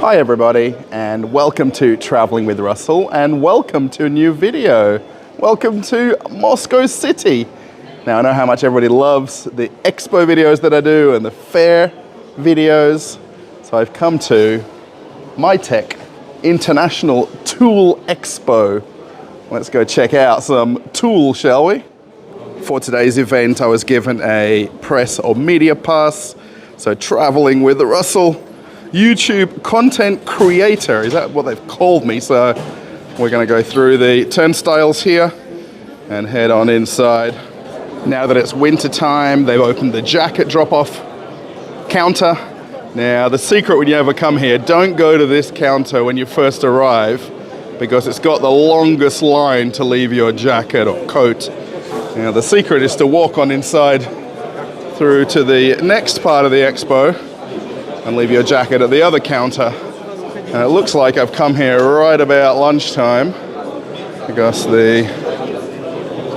Hi everybody, and welcome to Traveling with Russell, and welcome to a new video. Welcome to Moscow City. Now I know how much everybody loves the expo videos that I do and the fair videos, so I've come to MITEC International Tool Expo. Let's go check out some tools, shall we? For today's event I was given a press or media pass, so Traveling with Russell YouTube content creator, is that what they've called me? So we're going to go through the turnstiles here and head on inside. Now that it's winter time, they've opened the jacket drop-off counter. Now the secret when you ever come here, don't go to this counter when you first arrive, because it's got the longest line to leave your jacket or coat. Now the secret is to walk on inside through to the next part of the expo and leave your jacket at the other counter. And it looks like I've come here right about lunchtime, because the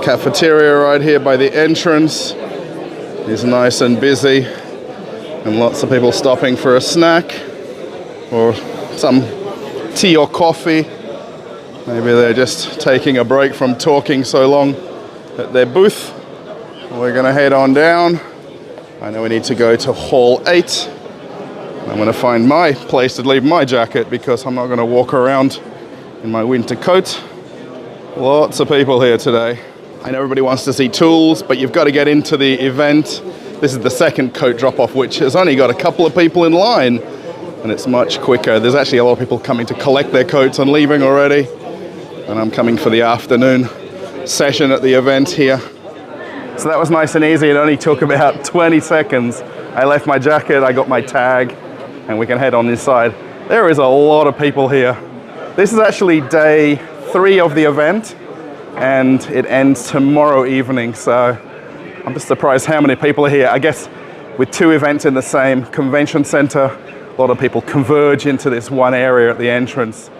cafeteria right here by the entrance is nice and busy, and lots of people stopping for a snack or some tea or coffee. Maybe they're just taking a break from talking so long at their booth. We're gonna head on down. I know we need to go to Hall 8. I'm going to find my place to leave my jacket, because I'm not going to walk around in my winter coat. Lots of people here today. I know everybody wants to see tools, but you've got to get into the event. This is the second coat drop-off, which has only got a couple of people in line, and it's much quicker. There's actually a lot of people coming to collect their coats and leaving already, and I'm coming for the afternoon session at the event here. So that was nice and easy. It only took about 20 seconds. I left my jacket, I got my tag, and we can head on inside. There is a lot of people here. This is actually day 3 of the event, and it ends tomorrow evening, so I'm just surprised how many people are here. I guess with 2 events in the same convention center, a lot of people converge into this one area at the entrance.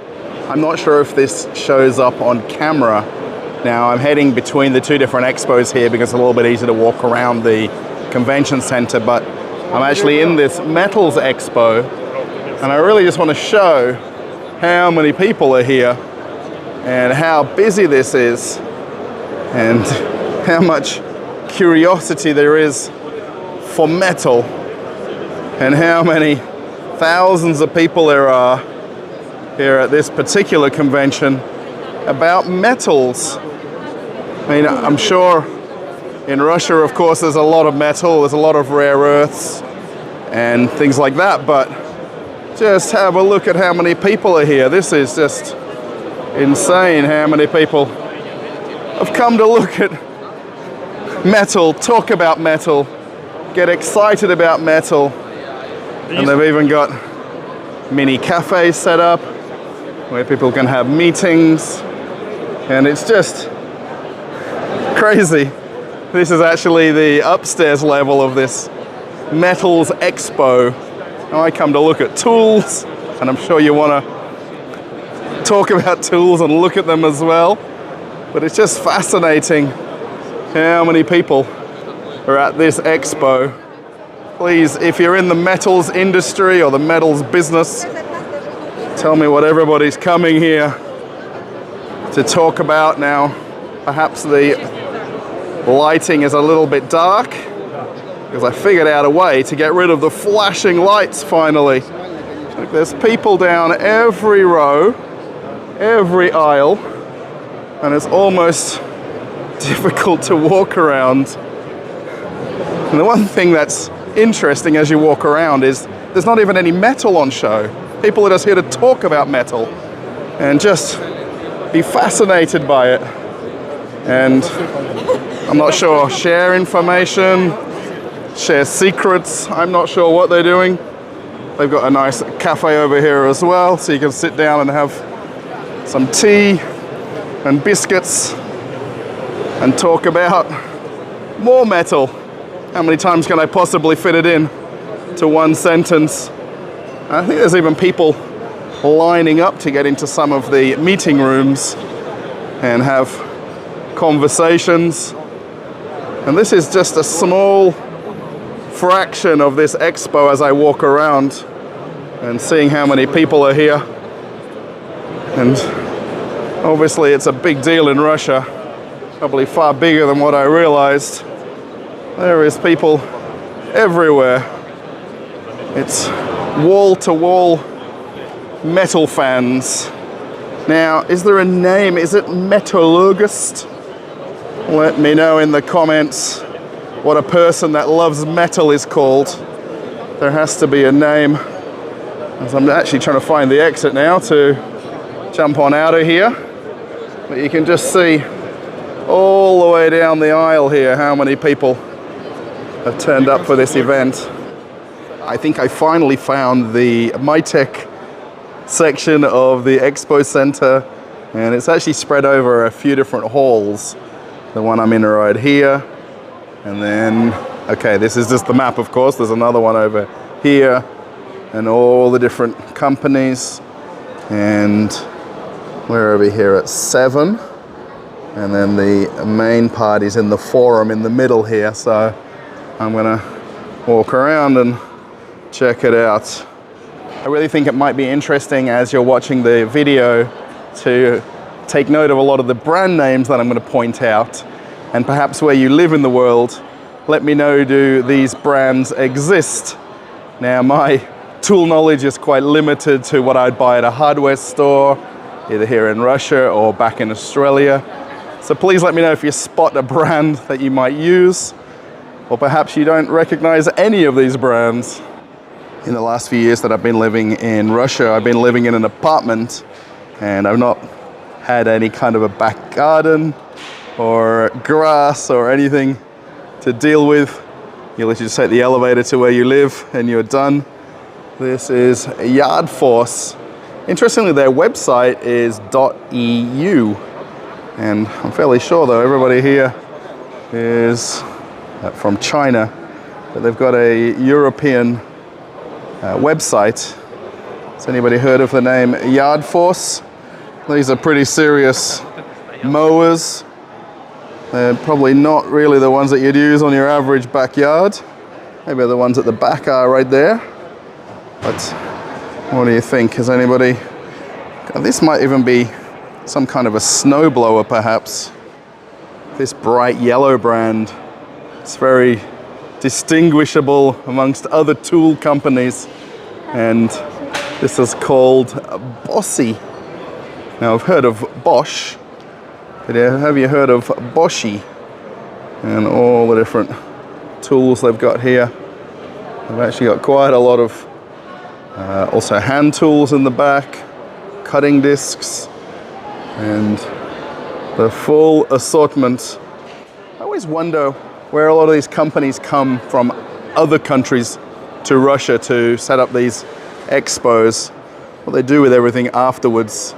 I'm not sure if this shows up on camera. Now I'm heading between the 2 different expos here because it's a little bit easier to walk around the convention center, but I'm actually in this metals expo, and I really just want to show how many people are here and how busy this is and how much curiosity there is for metal and how many thousands of people there are here at this particular convention about metals. I mean, I'm sure in Russia, of course, there's a lot of metal, there's a lot of rare earths and things like that, but just have a look at how many people are here. This is just insane how many people have come to look at metal, talk about metal, get excited about metal, and they've even got mini cafes set up where people can have meetings, and it's just crazy. This is actually the upstairs level of this metals expo. Now I come to look at tools, and I'm sure you want to talk about tools and look at them as well. But it's just fascinating how many people are at this expo. Please, if you're in the metals industry or the metals business, tell me what everybody's coming here to talk about now. Perhaps the lighting is a little bit dark, because I figured out a way to get rid of the flashing lights finally. Look, there's people down every row, every aisle, and it's almost difficult to walk around. And the one thing that's interesting as you walk around is there's not even any metal on show. People are just here to talk about metal and just be fascinated by it. And I'm not sure, share information, share secrets. I'm not sure what they're doing. They've got a nice cafe over here as well, so you can sit down and have some tea and biscuits and talk about more metal. How many times can I possibly fit it in to one sentence? I think there's even people lining up to get into some of the meeting rooms and have conversations. And this is just a small fraction of this expo as I walk around. and seeing how many people are here. And obviously it's a big deal in Russia, probably far bigger than what I realized. There is people everywhere. It's wall-to-wall metal fans. Now, is there a name? Is it Metallurgist? Let me know in the comments what a person that loves metal is called. There has to be a name. As I'm actually trying to find the exit now to jump on out of here. But you can just see all the way down the aisle here how many people have turned up for this event. I think I finally found the MyTech section of the expo center, and it's actually spread over a few different halls. The one I'm in right here, and then, okay, this is just the map, of course. There's another one over here, and all the different companies. And we're over here at 7, and then the main part is in the forum in the middle here. So I'm gonna walk around and check it out. I really think it might be interesting as you're watching the video to take note of a lot of the brand names that I'm going to point out, and perhaps where you live in the world, let me know, do these brands exist? Now, my tool knowledge is quite limited to what I'd buy at a hardware store, either here in Russia or back in Australia. So please let me know if you spot a brand that you might use, or perhaps you don't recognize any of these brands. In the last few years that I've been living in Russia, I've been living in an apartment, and I've not had any kind of a back garden or grass or anything to deal with. You literally just take the elevator to where you live and you're done. This is Yardforce. Interestingly, their website is .eu, and I'm fairly sure though everybody here is from China, but they've got a European website. Has anybody heard of the name Yardforce? These are pretty serious mowers. They're probably not really the ones that you'd use on your average backyard. Maybe the ones at the back are right there. But what do you think? Has anybody... This might even be some kind of a snowblower, perhaps. This bright yellow brand. It's very distinguishable amongst other tool companies, and this is called Bossy. Now, I've heard of Bosch, but have you heard of Boschy? And all the different tools they've got here. They've actually got quite a lot of also hand tools in the back, cutting discs, and the full assortment. I always wonder where a lot of these companies come from other countries to Russia to set up these expos, what they do with everything afterwards.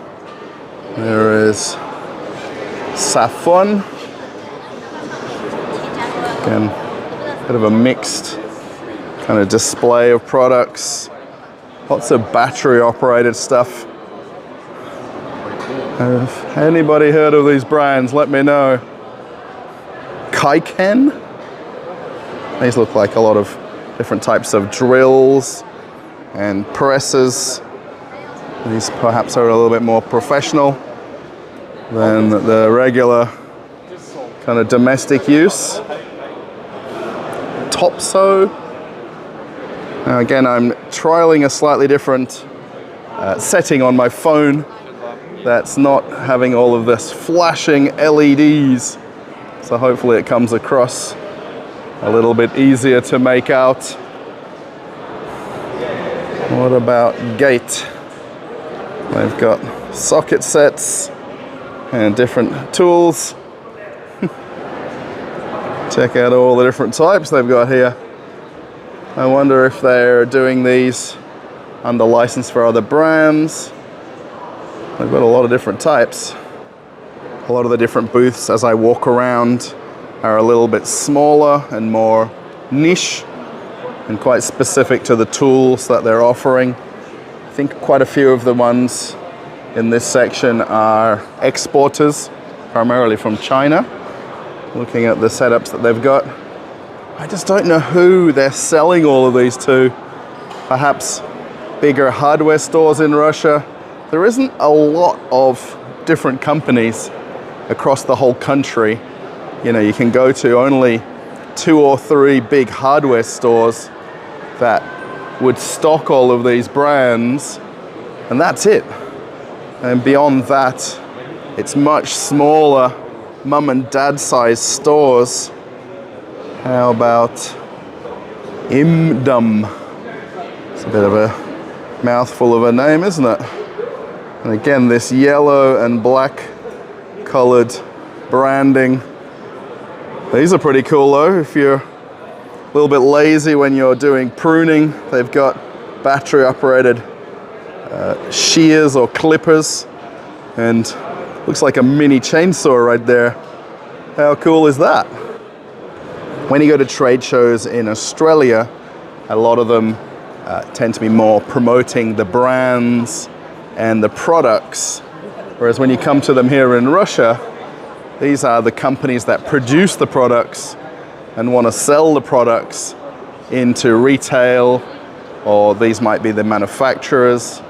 There is Safon. Again, bit of a mixed kind of display of products. Lots of battery operated stuff. Have anybody heard of these brands? Let me know. Kaiken. These look like a lot of different types of drills and presses. These perhaps are a little bit more professional than the regular kind of domestic use. Topso. Now again, I'm trialing a slightly different setting on my phone that's not having all of this flashing LEDs. So hopefully it comes across a little bit easier to make out. What about Gate? They've got socket sets and different tools. Check out all the different types they've got here. I wonder if they're doing these under license for other brands. They've got a lot of different types. A lot of the different booths as I walk around are a little bit smaller and more niche and quite specific to the tools that they're offering. I think quite a few of the ones in this section are exporters, primarily from China. Looking at the setups that they've got, I just don't know who they're selling all of these to. Perhaps bigger hardware stores in Russia, there isn't a lot of different companies across the whole country. You know, you can go to only 2 or 3 big hardware stores that would stock all of these brands, and that's it. And beyond that, it's much smaller mum and dad size stores. How about Imdum? It's a bit of a mouthful of a name, isn't it? And again, this yellow and black colored branding. These are pretty cool though. If you're a little bit lazy when you're doing pruning, they've got battery operated shears or clippers, and looks like a mini chainsaw right there. How cool is that? When you go to trade shows in Australia, a lot of them tend to be more promoting the brands and the products, whereas when you come to them here in Russia, these are the companies that produce the products and want to sell the products into retail, or these might be the manufacturers,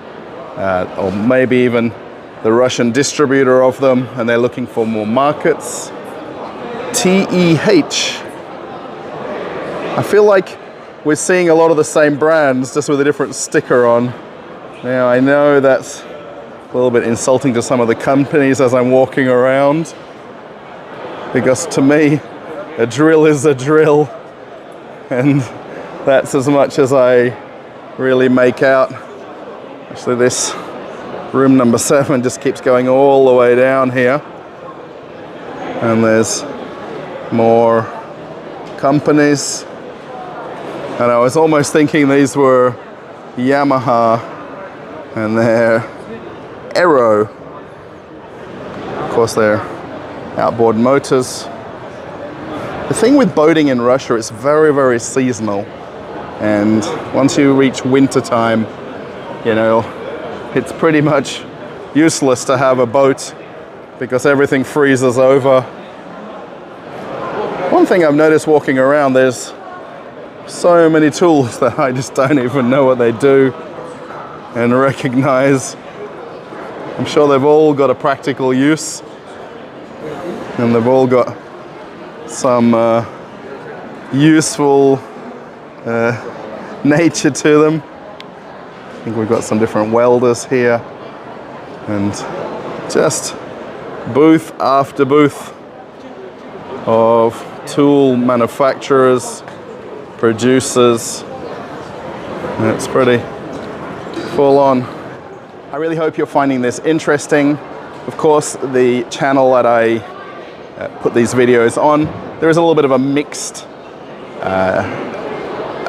or maybe even the Russian distributor of them, and they're looking for more markets. TEH. I feel like we're seeing a lot of the same brands, just with a different sticker on. Now, I know that's a little bit insulting to some of the companies as I'm walking around, because to me, a drill is a drill, and that's as much as I really make out. Actually, this room number 7 just keeps going all the way down here, and there's more companies. And I was almost thinking these were Yamaha, and they're Aero. Of course, they're outboard motors. The thing with boating in Russia, it's very, very seasonal. And once you reach winter time, you know, it's pretty much useless to have a boat because everything freezes over. One thing I've noticed walking around, there's so many tools that I just don't even know what they do and recognize. I'm sure they've all got a practical use, and they've all got some useful nature to them. I think we've got some different welders here, and just booth after booth of tool manufacturers, producers. It's pretty full on. I really hope you're finding this interesting. Of course, the channel that I put these videos on, there is a little bit of a mixed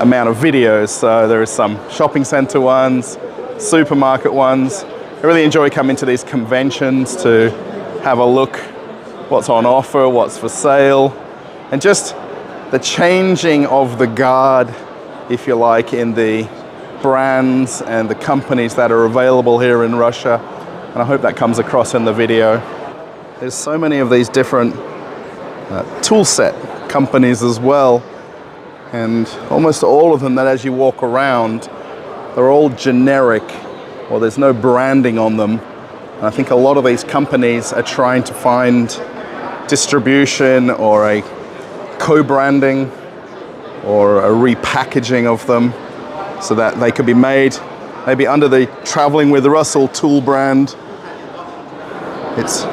amount of videos. So there is some shopping center ones, supermarket ones. I really enjoy coming to these conventions to have a look what's on offer, what's for sale, and just the changing of the guard, if you like, in the brands and the companies that are available here in Russia. And I hope that comes across in the video. There's so many of these different tool set companies as well. And almost all of them that as you walk around, they're all generic, or there's no branding on them. And I think a lot of these companies are trying to find distribution or a co-branding or a repackaging of them so that they could be made maybe under the Traveling with Russell tool brand. It's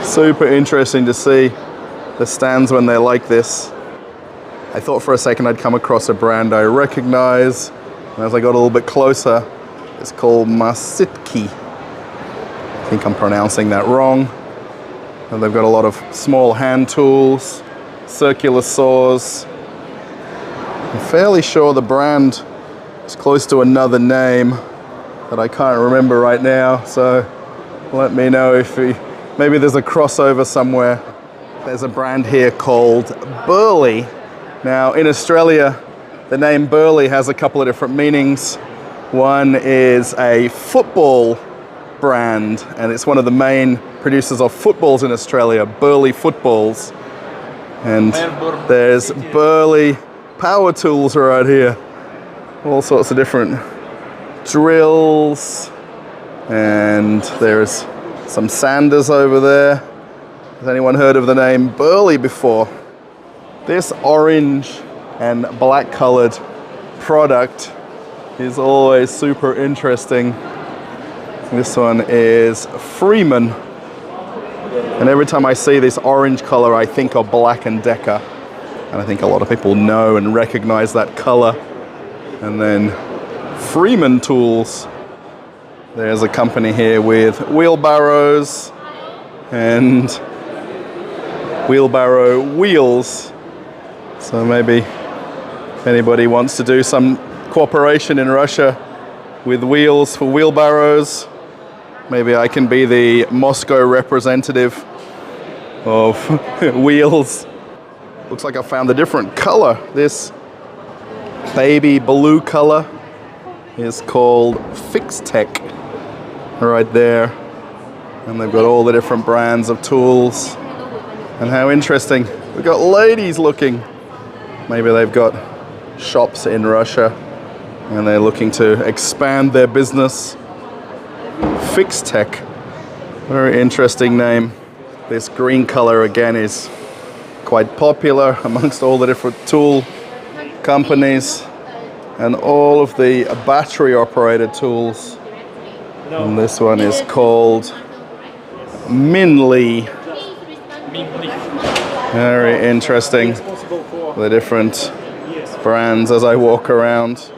super interesting to see the stands when they're like this. I thought for a second I'd come across a brand I recognize, and as I got a little bit closer, it's called Masitki. I think I'm pronouncing that wrong. And they've got a lot of small hand tools, circular saws. I'm fairly sure the brand is close to another name that I can't remember right now, so let me know if maybe there's a crossover somewhere. There's a brand here called Burley. Now in Australia, the name Burley has a couple of different meanings. One is a football brand, and it's one of the main producers of footballs in Australia, Burley Footballs. And there's Burley Power Tools right here. All sorts of different drills, and there's some sanders over there. Has anyone heard of the name Burley before? This orange and black colored product is always super interesting. This one is Freeman. And every time I see this orange color, I think of Black & Decker. And I think a lot of people know and recognize that color. And then Freeman Tools. There's a company here with wheelbarrows and wheelbarrow wheels. So maybe anybody wants to do some cooperation in Russia with wheels for wheelbarrows. Maybe I can be the Moscow representative of wheels. Looks like I found a different color. This baby blue color is called Fixtech right there. And they've got all the different brands of tools. And how interesting. We've got ladies looking. Maybe they've got shops in Russia and they're looking to expand their business. Fixtech, very interesting name. This green color again is quite popular amongst all the different tool companies and all of the battery operated tools. And this one is called Minli. Very interesting. The different brands as I walk around.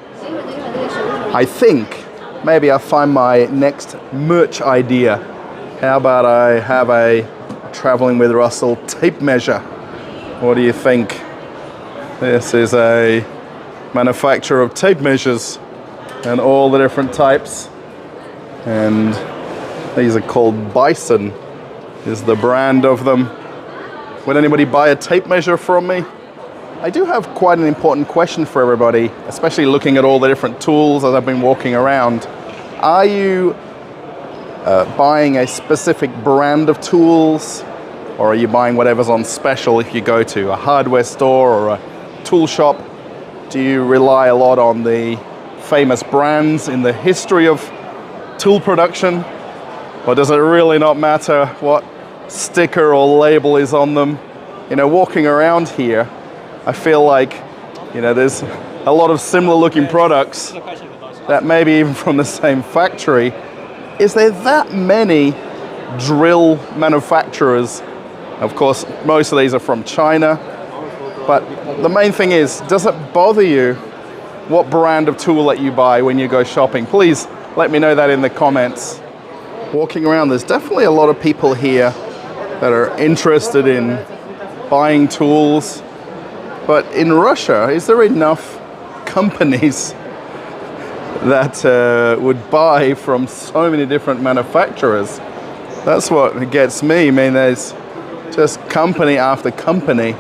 I think maybe I'll find my next merch idea. How about I have a Traveling with Russell tape measure? What do you think? This is a manufacturer of tape measures and all the different types. And these are called Bison, is the brand of them. Would anybody buy a tape measure from me? I do have quite an important question for everybody, especially looking at all the different tools as I've been walking around. Are you buying a specific brand of tools, or are you buying whatever's on special if you go to a hardware store or a tool shop? Do you rely a lot on the famous brands in the history of tool production? Or does it really not matter what sticker or label is on them? You know, walking around here, I feel like, you know, there's a lot of similar looking products that maybe even from the same factory. Is there that many drill manufacturers? Of course, most of these are from China, but the main thing is, does it bother you what brand of tool that you buy when you go shopping? Please let me know that in the comments. Walking around, there's definitely a lot of people here that are interested in buying tools. But in Russia, is there enough companies that would buy from so many different manufacturers? That's what gets me. I mean, there's just company after company,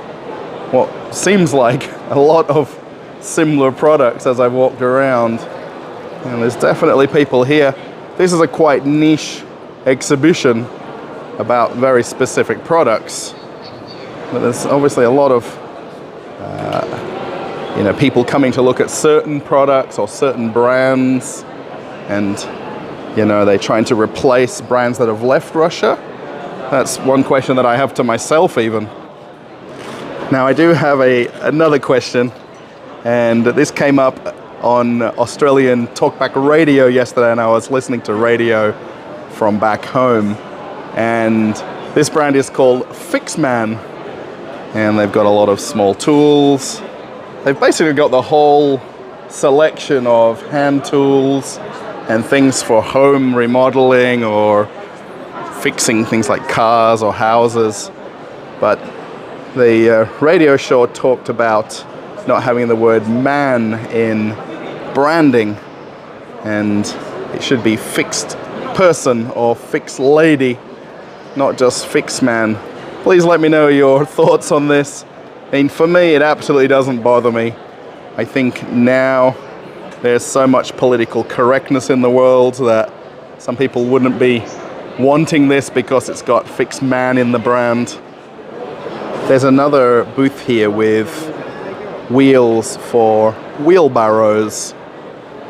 what seems like a lot of similar products as I've walked around. And there's definitely people here. This is a quite niche exhibition about very specific products. But there's obviously a lot of people coming to look at certain products or certain brands, and they're trying to replace brands that have left Russia. That's one question that I have to myself even. Now I do have another question, and this came up on Australian talkback radio yesterday, and I was listening to radio from back home, and this brand is called Fixman, and they've got a lot of small tools. They've basically got the whole selection of hand tools and things for home remodeling or fixing things like cars or houses. But the radio show talked about not having the word man in branding, and it should be fixed person or fixed lady, not just fixed man. Please let me know your thoughts on this. I mean, for me, it absolutely doesn't bother me. I think now there's so much political correctness in the world that some people wouldn't be wanting this because it's got fixed man in the brand. There's another booth here with wheels for wheelbarrows.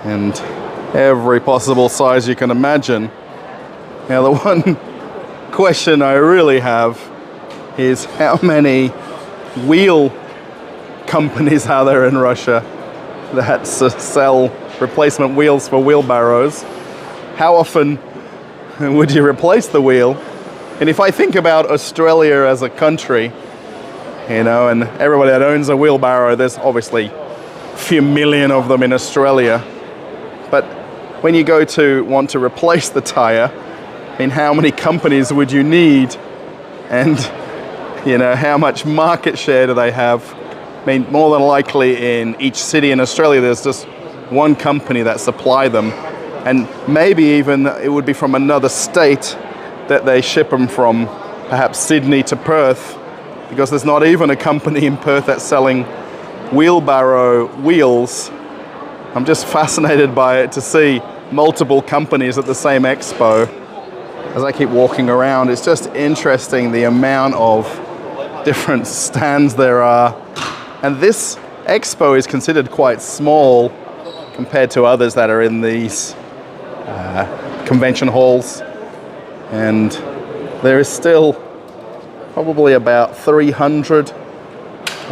And every possible size you can imagine. Now, the one question I really have is how many wheel companies are there in Russia that sell replacement wheels for wheelbarrows? How often would you replace the wheel? And if I think about Australia as a country, you know, and everybody that owns a wheelbarrow, there's obviously a few million of them in Australia. But when you go to want to replace the tire, I mean, how many companies would you need? And, you know, how much market share do they have? I mean, more than likely in each city in Australia, there's just one company that supply them. And maybe even it would be from another state that they ship them from, perhaps Sydney to Perth, because there's not even a company in Perth that's selling wheelbarrow wheels. I'm just fascinated by it to see multiple companies at the same expo. As I keep walking around, it's just interesting the amount of different stands there are. And this expo is considered quite small compared to others that are in these convention halls. And there is still probably about 300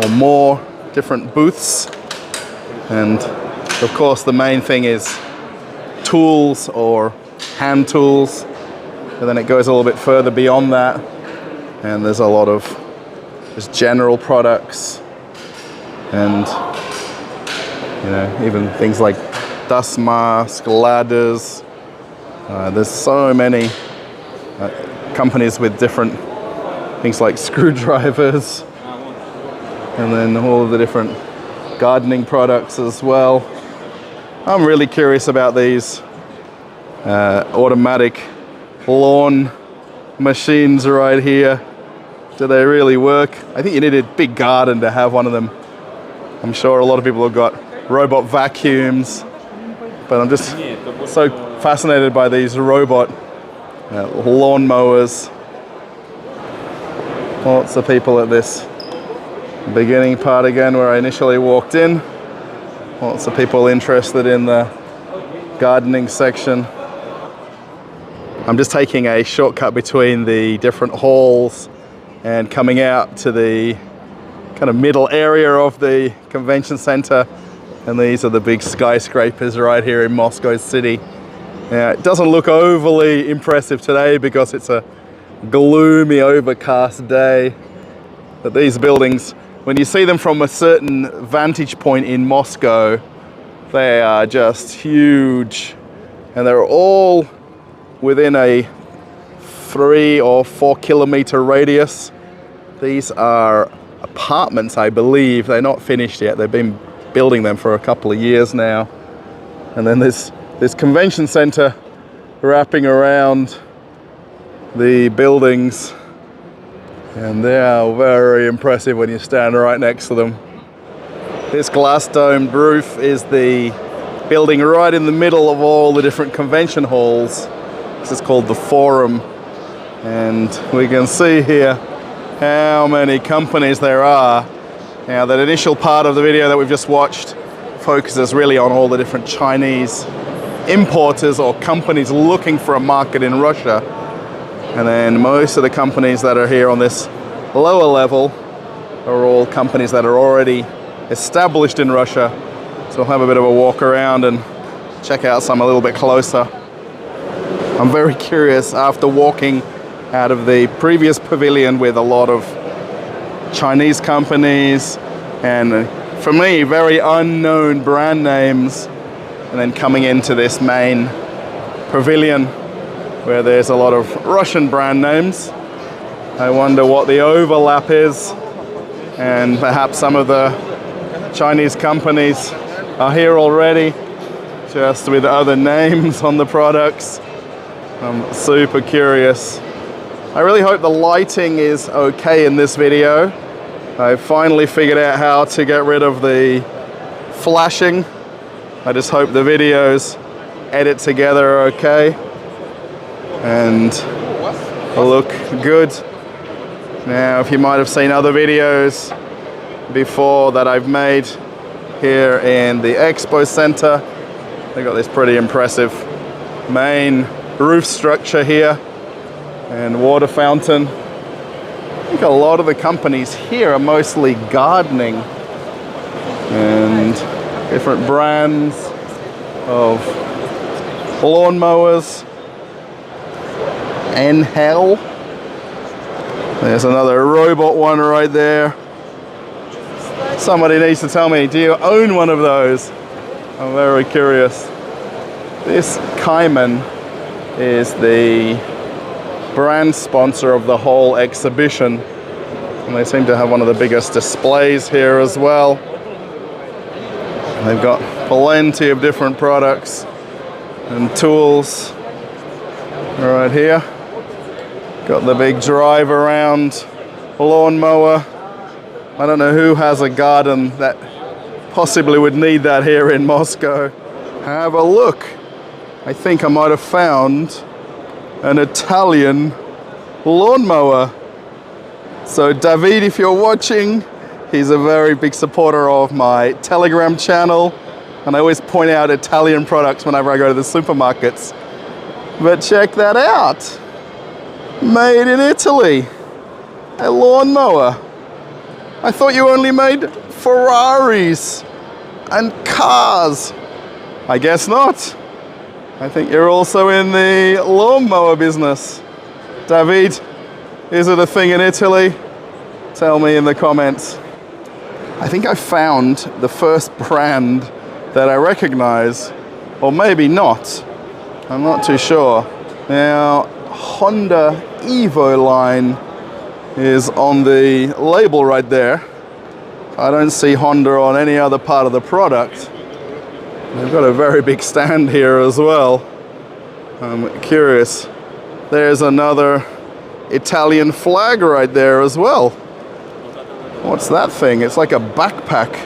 or more different booths. And of course, the main thing is tools or hand tools. And then it goes a little bit further beyond that. And there's a lot of just general products. And, you know, even things like dust masks, ladders. There's so many companies with different things like screwdrivers. And then all of the different gardening products as well. I'm really curious about these automatic lawn machines right here. Do they really work? I think you need a big garden to have one of them. I'm sure a lot of people have got robot vacuums, but I'm just so fascinated by these robot lawn mowers. Lots of people at this beginning part again where I initially walked in. Lots of people interested in the gardening section. I'm just taking a shortcut between the different halls and coming out to the kind of middle area of the convention center. And these are the big skyscrapers right here in Moscow City. Now, it doesn't look overly impressive today because it's a gloomy, overcast day. But these buildings, when you see them from a certain vantage point in Moscow, they are just huge. And they're all within a 3 or 4 kilometer radius. These are apartments, I believe. They're not finished yet. They've been building them for a couple of years now. And then this convention center wrapping around the buildings. And they are very impressive when you stand right next to them. This glass domed roof is the building right in the middle of all the different convention halls. This is called the Forum. And we can see here how many companies there are. Now, that initial part of the video that we've just watched focuses really on all the different Chinese importers or companies looking for a market in Russia. And then most of the companies that are here on this lower level are all companies that are already established in Russia. So we'll have a bit of a walk around and check out some a little bit closer. I'm very curious, after walking out of the previous pavilion with a lot of Chinese companies and, for me, very unknown brand names, and then coming into this main pavilion where there's a lot of Russian brand names. I wonder what the overlap is, and perhaps some of the Chinese companies are here already, just with other names on the products. I'm super curious. I really hope the lighting is okay in this video. I finally figured out how to get rid of the flashing. I just hope the videos edit together okay and look good. Now, if you might have seen other videos before that I've made here in the Expo Center, They've got this pretty impressive main roof structure here and water fountain. I think a lot of the companies here are mostly gardening and different brands of lawnmowers. Enhel. There's another robot one right there. Somebody needs to tell me, do you own one of those? I'm very curious. This Cayman is the brand sponsor of the whole exhibition. And they seem to have one of the biggest displays here as well. They've got plenty of different products and tools right here. Got the big drive around lawnmower. I don't know who has a garden that possibly would need that here in Moscow. Have a look. I think I might have found an Italian lawnmower. So David, if you're watching, he's a very big supporter of my Telegram channel, and I always point out Italian products whenever I go to the supermarkets. But check that out. Made in Italy. A lawnmower. I thought you only made Ferraris and cars. I guess not. I think you're also in the lawnmower business. David, is it a thing in Italy? Tell me in the comments. I think I found the first brand that I recognize, or maybe not. I'm not too sure. Now, Honda Evo line is on the label right there. I don't see Honda on any other part of the product. They've got a very big stand here as well. I'm curious. There's another Italian flag right there as well. What's that thing? It's like a backpack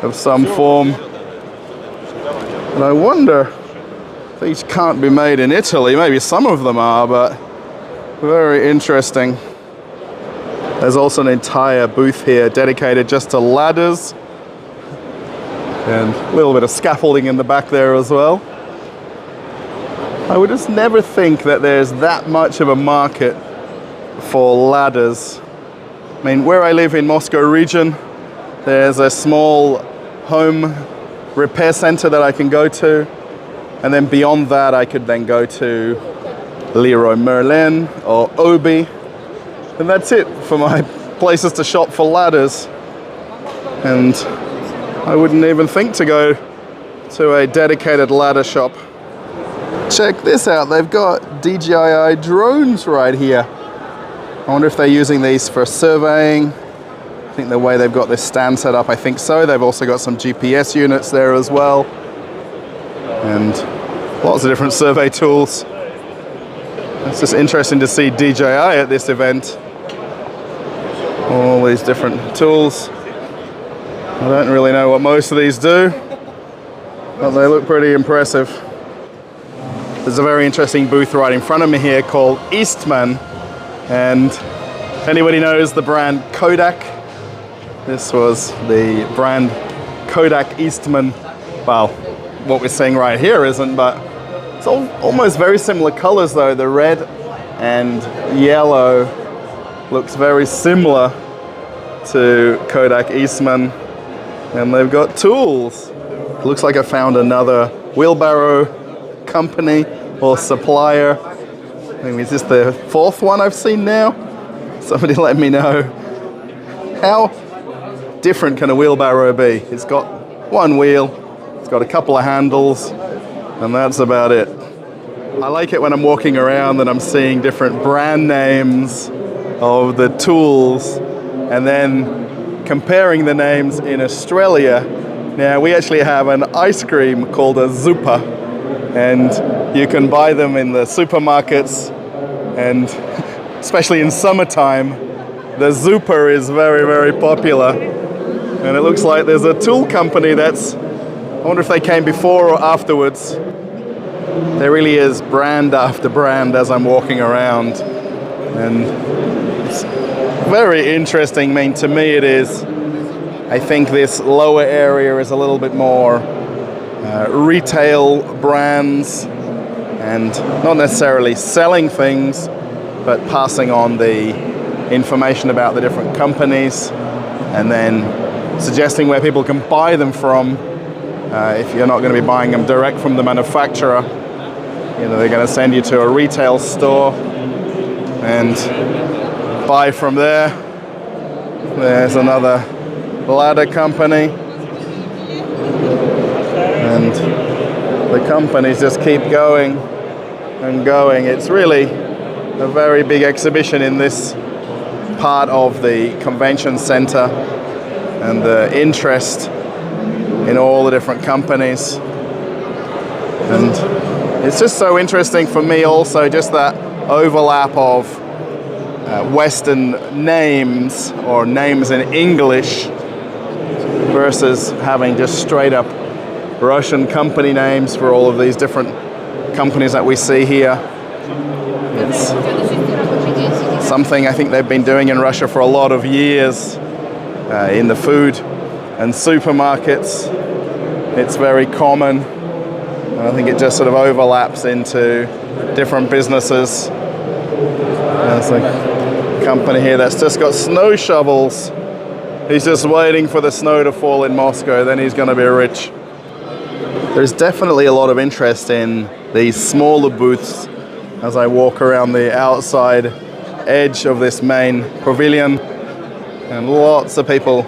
of some form. And I wonder, these can't be made in Italy. Maybe some of them are, but very interesting. There's also an entire booth here dedicated just to ladders. And a little bit of scaffolding in the back there as well. I would just never think that there's that much of a market for ladders. I mean, where I live in Moscow region, there's a small home repair center that I can go to. And then beyond that, I could then go to Leroy Merlin or Obi. And that's it for my places to shop for ladders. And I wouldn't even think to go to a dedicated ladder shop. Check this out, they've got DJI drones right here. I wonder if they're using these for surveying. I think the way they've got this stand set up, I think so. They've also got some GPS units there as well. And lots of different survey tools. It's just interesting to see DJI at this event. All these different tools. I don't really know what most of these do, but they look pretty impressive. There's a very interesting booth right in front of me here called Eastman, and if anybody knows the brand Kodak, this was the brand Kodak Eastman. Well, what we're seeing right here isn't, but it's almost very similar colors though. The red and yellow looks very similar to Kodak Eastman, and they've got tools. It looks like I found another wheelbarrow company or supplier. I mean, is this the fourth one I've seen now? Somebody let me know. How different can a wheelbarrow be? It's got one wheel, it's got a couple of handles, and that's about it. I like it when I'm walking around and I'm seeing different brand names of the tools and then comparing the names in Australia. Now, we actually have an ice cream called a Zupa, and you can buy them in the supermarkets, and especially in summertime, the Zupa is very, very popular. And it looks like there's a tool company that's, I wonder if they came before or afterwards. There really is brand after brand as I'm walking around, and it's very interesting. I mean, to me it is. I think this lower area is a little bit more retail brands, and not necessarily selling things, but passing on the information about the different companies, and then suggesting where people can buy them from. If you're not going to be buying them direct from the manufacturer, they're going to send you to a retail store and buy from there. There's another ladder company, and the companies just keep going and going. It's really a very big exhibition in this part of the convention center, and the interest in all the different companies. And it's just so interesting for me also, just that overlap of Western names or names in English versus having just straight up Russian company names for all of these different companies that we see here. It's something I think they've been doing in Russia for a lot of years. In the food and supermarkets, it's very common. I think it just sort of overlaps into different businesses. There's a company here that's just got snow shovels. He's just waiting for the snow to fall in Moscow, then he's going to be rich. There's definitely a lot of interest in these smaller booths as I walk around the outside edge of this main pavilion, and lots of people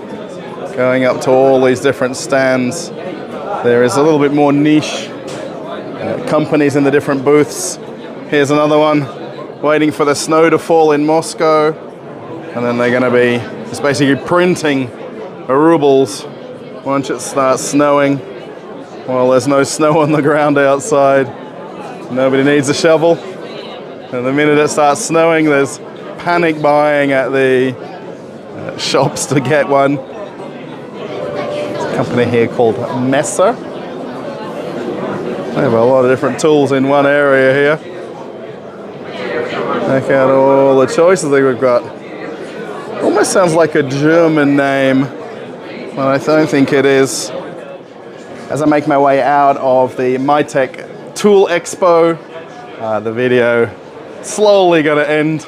going up to all these different stands. There is a little bit more niche companies in the different booths. Here's another one waiting for the snow to fall in Moscow, and then they're going to be just basically printing rubles once it starts snowing. Well, there's no snow on the ground outside. Nobody needs a shovel. And the minute it starts snowing, there's panic buying at the shops to get one. There's a company here called Messer. They have a lot of different tools in one area here. Check out all the choices that we've got. Almost sounds like a German name, but I don't think it is. As I make my way out of the MITEC Tool Expo, the video slowly going to end.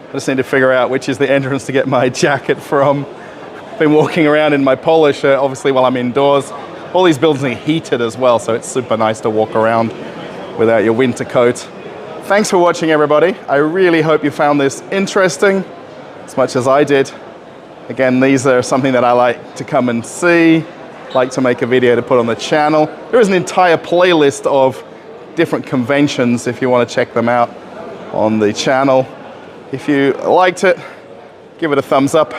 I just need to figure out which is the entrance to get my jacket from. Been walking around in my polo shirt, obviously, while I'm indoors. All these buildings are heated as well, so it's super nice to walk around without your winter coat. Thanks for watching, everybody. I really hope you found this interesting as much as I did. Again, these are something that I like to come and see, like to make a video to put on the channel. There is an entire playlist of different conventions if you want to check them out on the channel. If you liked it, give it a thumbs up.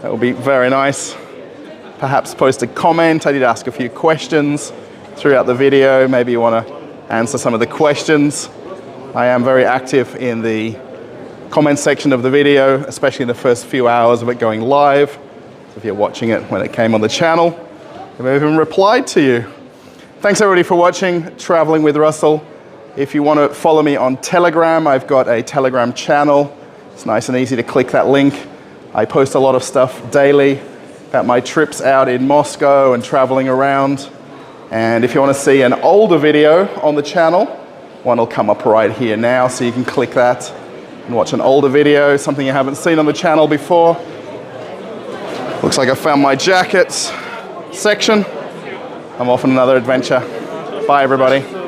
That would be very nice. Perhaps post a comment. I did ask a few questions throughout the video. Maybe you want to answer some of the questions. I am very active in the comment section of the video, especially in the first few hours of it going live. So if you're watching it when it came on the channel, I've even replied to you. Thanks everybody for watching Traveling with Russell. If you want to follow me on Telegram, I've got a Telegram channel. It's nice and easy to click that link. I post a lot of stuff daily about my trips out in Moscow and traveling around. And if you want to see an older video on the channel, one will come up right here now, so you can click that and watch an older video, something you haven't seen on the channel before. Looks like I found my jackets section. I'm off on another adventure. Bye, everybody.